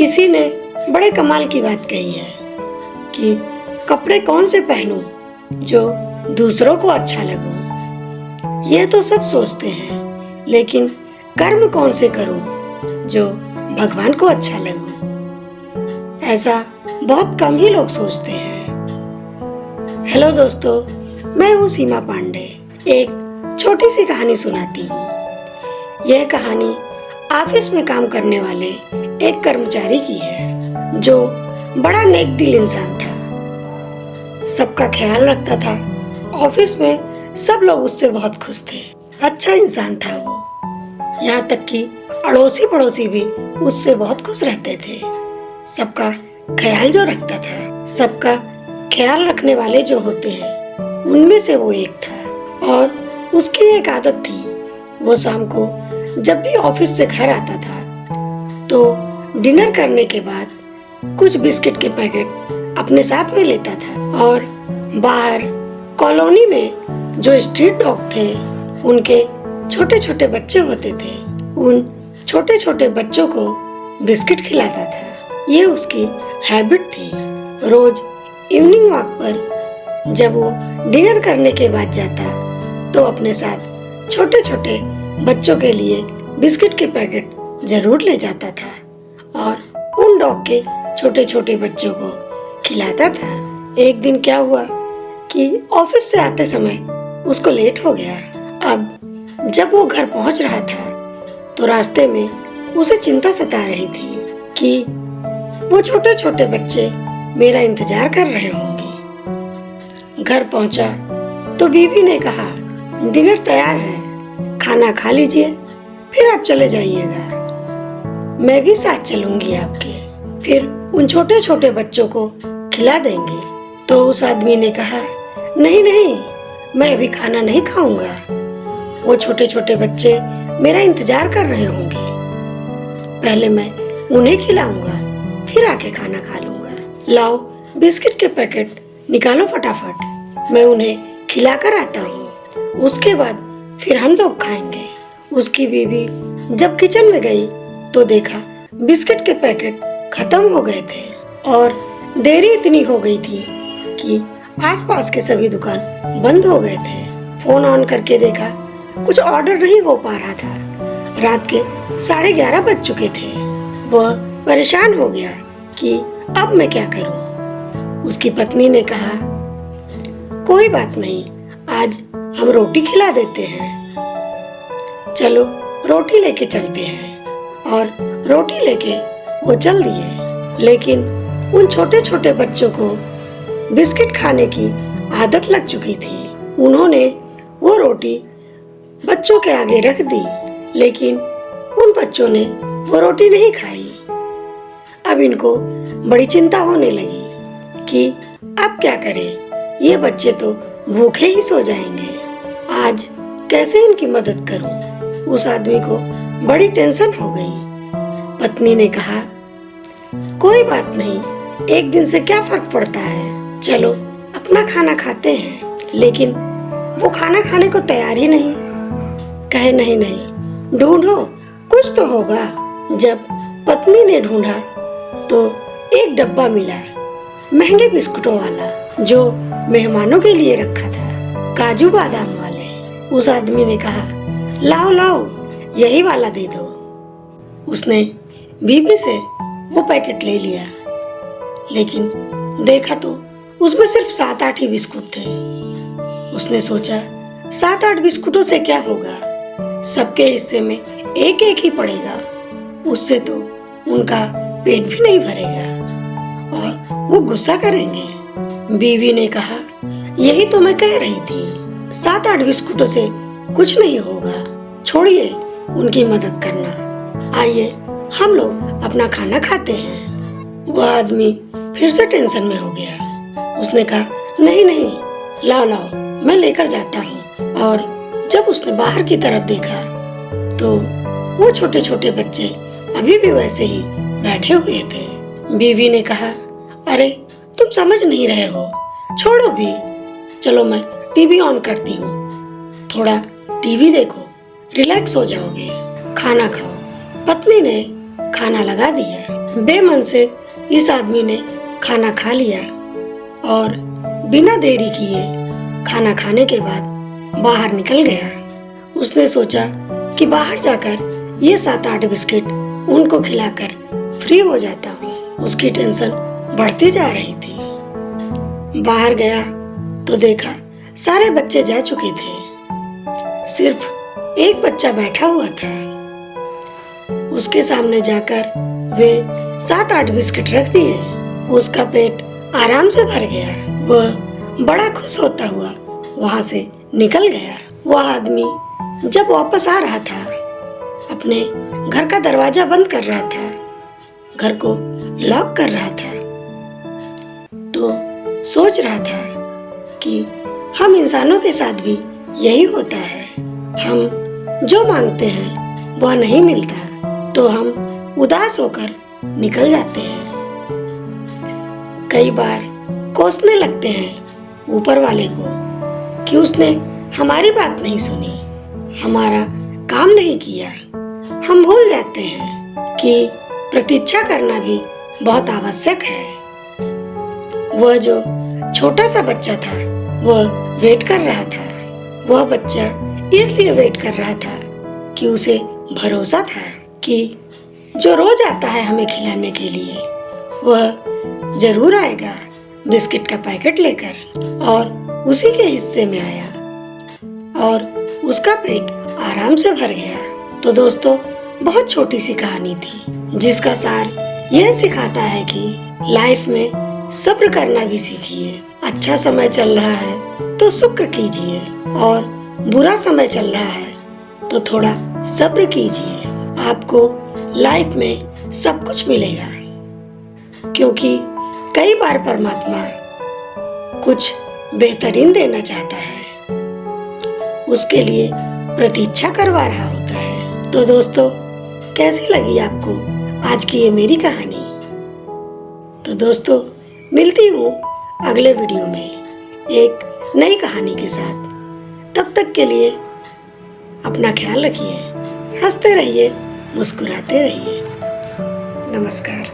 किसी ने बड़े कमाल की बात कही है कि कपड़े कौन से पहनूं जो दूसरों को अच्छा लगूं। ये तो सब सोचते हैं, लेकिन कर्म कौन से करूं जो भगवान को अच्छा लगूं। ऐसा बहुत कम ही लोग सोचते हैं। हेलो दोस्तों, मैं हूँ सीमा पांडे। एक छोटी सी कहानी सुनाती हूँ। यह कहानी ऑफिस में काम करने वाले एक कर्मचारी की है जो बड़ा नेक दिल इंसान था। सबका ख्याल रखता था। ऑफिस में सब लोग उससे बहुत खुश थे। अच्छा इंसान था वो। यहाँ तक कि अड़ोसी पड़ोसी भी उससे बहुत खुश रहते थे। सबका ख्याल जो रखता था, सबका ख्याल रखने वाले जो होते हैं उनमें से वो एक था। और उसकी एक आदत थी, वो शाम को जब भी ऑफिस से घर आता था तो डिनर करने के बाद कुछ बिस्किट के पैकेट अपने साथ में लेता था और बाहर कॉलोनी में जो स्ट्रीट डॉग थे, उनके छोटे छोटे बच्चे होते थे, उन छोटे छोटे बच्चों को बिस्किट खिलाता था। ये उसकी हैबिट थी। रोज इवनिंग वॉक पर जब वो डिनर करने के बाद जाता तो अपने साथ छोटे छोटे बच्चों के लिए बिस्किट के पैकेट जरूर ले जाता था और उन डॉग के छोटे छोटे बच्चों को खिलाता था। एक दिन क्या हुआ कि ऑफिस से आते समय उसको लेट हो गया। अब जब वो घर पहुंच रहा था तो रास्ते में उसे चिंता सता रही थी कि वो छोटे छोटे बच्चे मेरा इंतजार कर रहे होंगे। घर पहुंचा तो बीवी ने कहा, डिनर तैयार है, खाना खा लीजिए, फिर आप चले जाइएगा। मैं भी साथ चलूंगी आपके, फिर उन छोटे छोटे बच्चों को खिला देंगे। तो उस आदमी ने कहा, नहीं नहीं, मैं अभी खाना नहीं खाऊंगा। वो छोटे छोटे बच्चे मेरा इंतजार कर रहे होंगे। पहले मैं उन्हें खिलाऊंगा, फिर आके खाना खा लूंगा। लाओ बिस्किट के पैकेट निकालो फटाफट, मैं उन्हें खिला कर आता हूँ, उसके बाद फिर हम लोग खाएंगे। उसकी बीवी जब किचन में गई तो देखा बिस्किट के पैकेट खत्म हो गए थे और देरी इतनी हो गई थी कि आसपास के सभी दुकान बंद हो गए थे। फोन ऑन करके देखा, कुछ ऑर्डर नहीं हो पा रहा था। रात के 11:30 बज चुके थे। वह परेशान हो गया कि अब मैं क्या करूं। उसकी पत्नी ने कहा, कोई बात नहीं, आज हम रोटी खिला देते हैं, चलो रोटी लेके चलते हैं। और रोटी लेके वो चल दिए। लेकिन उन छोटे छोटे बच्चों को बिस्किट खाने की आदत लग चुकी थी। उन्होंने वो रोटी बच्चों के आगे रख दी, लेकिन उन बच्चों ने वो रोटी नहीं खाई। अब इनको बड़ी चिंता होने लगी कि अब क्या करें, ये बच्चे तो भूखे ही सो जाएंगे। आज कैसे इनकी मदद करूं। उस आदमी को बड़ी टेंशन हो गई। पत्नी ने कहा, कोई बात नहीं, एक दिन से क्या फर्क पड़ता है, चलो अपना खाना खाते हैं। लेकिन वो खाना खाने को तैयार ही नहीं। कहे, नहीं नहीं, ढूंढो, कुछ तो होगा। जब पत्नी ने ढूंढा तो एक डब्बा मिला, महंगे बिस्कुटों वाला, जो मेहमानों के लिए रखा था, काजू बादाम वाले। उस आदमी ने कहा, लाओ लाओ, यही वाला दे दो। उसने बीबी से वो पैकेट ले लिया, लेकिन देखा तो उसमें सिर्फ 7-8 ही बिस्कुट थे। उसने सोचा, 7-8 बिस्कुटों से क्या होगा, सबके हिस्से में एक एक ही पड़ेगा, उससे तो उनका पेट भी नहीं भरेगा और वो गुस्सा करेंगे। बीवी ने कहा, यही तो मैं कह रही थी, 7-8 बिस्कुटों से कुछ नहीं होगा, छोड़िए उनकी मदद करना, आइए हम लोग अपना खाना खाते हैं। वह आदमी फिर से टेंशन में हो गया। उसने कहा, नहीं नहीं, लाओ लाओ, मैं लेकर जाता हूँ। और जब उसने बाहर की तरफ देखा तो वो छोटे छोटे बच्चे अभी भी वैसे ही बैठे हुए थे। बीवी ने कहा, अरे तुम समझ नहीं रहे हो, छोड़ो भी, चलो मैं टीवी ऑन करती हूँ, थोड़ा टीवी देखो, रिलैक्स हो जाओगे, खाना खाओ। पत्नी ने खाना लगा दिया। बेमन से इस आदमी ने खाना खा लिया और बिना देरी किए खाना खाने के बाद बाहर निकल गया। उसने सोचा कि बाहर जाकर ये 7-8 बिस्किट उनको खिलाकर फ्री हो जाता हूँ। उसकी टेंशन बढ़ती जा रही थी। बाहर गया तो देखा सारे बच्चे जा चुके थे, सिर्फ एक बच्चा बैठा हुआ था। उसके सामने जाकर वे 7-8 बिस्किट रख दिए। उसका पेट आराम से भर गया। वह बड़ा खुश होता हुआ वहां से निकल गया। वह आदमी जब वापस आ रहा था, अपने घर का दरवाजा बंद कर रहा था, घर को लॉक कर रहा था, तो सोच रहा था कि हम इंसानों के साथ भी यही होता है। हम जो मांगते हैं वह नहीं मिलता तो हम उदास होकर निकल जाते हैं। कई बार कोसने लगते हैं ऊपर वाले को कि उसने हमारी बात नहीं सुनी, हमारा काम नहीं किया। हम भूल जाते हैं कि प्रतीक्षा करना भी बहुत आवश्यक है। वह जो छोटा सा बच्चा था वह वेट कर रहा था। वह बच्चा इसलिए वेट कर रहा था कि उसे भरोसा था कि जो रोज आता है हमें खिलाने के लिए वह जरूर आएगा बिस्किट का पैकेट लेकर। और उसी के हिस्से में आया और उसका पेट आराम से भर गया। तो दोस्तों, बहुत छोटी सी कहानी थी जिसका सार यह सिखाता है कि लाइफ में सब्र करना भी सीखिए। अच्छा समय चल रहा है तो शुक्र कीजिए और बुरा समय चल रहा है तो थोड़ा सब्र कीजिए। आपको लाइफ में सब कुछ मिलेगा, क्योंकि कई बार परमात्मा कुछ बेहतरीन देना चाहता है, उसके लिए प्रतीक्षा करवा रहा होता है। तो दोस्तों, कैसी लगी आपको आज की ये मेरी कहानी? तो दोस्तों, मिलती हूँ अगले वीडियो में एक नई कहानी के साथ। तब तक के लिए अपना ख्याल रखिए, हंसते रहिए, मुस्कुराते रहिए। नमस्कार।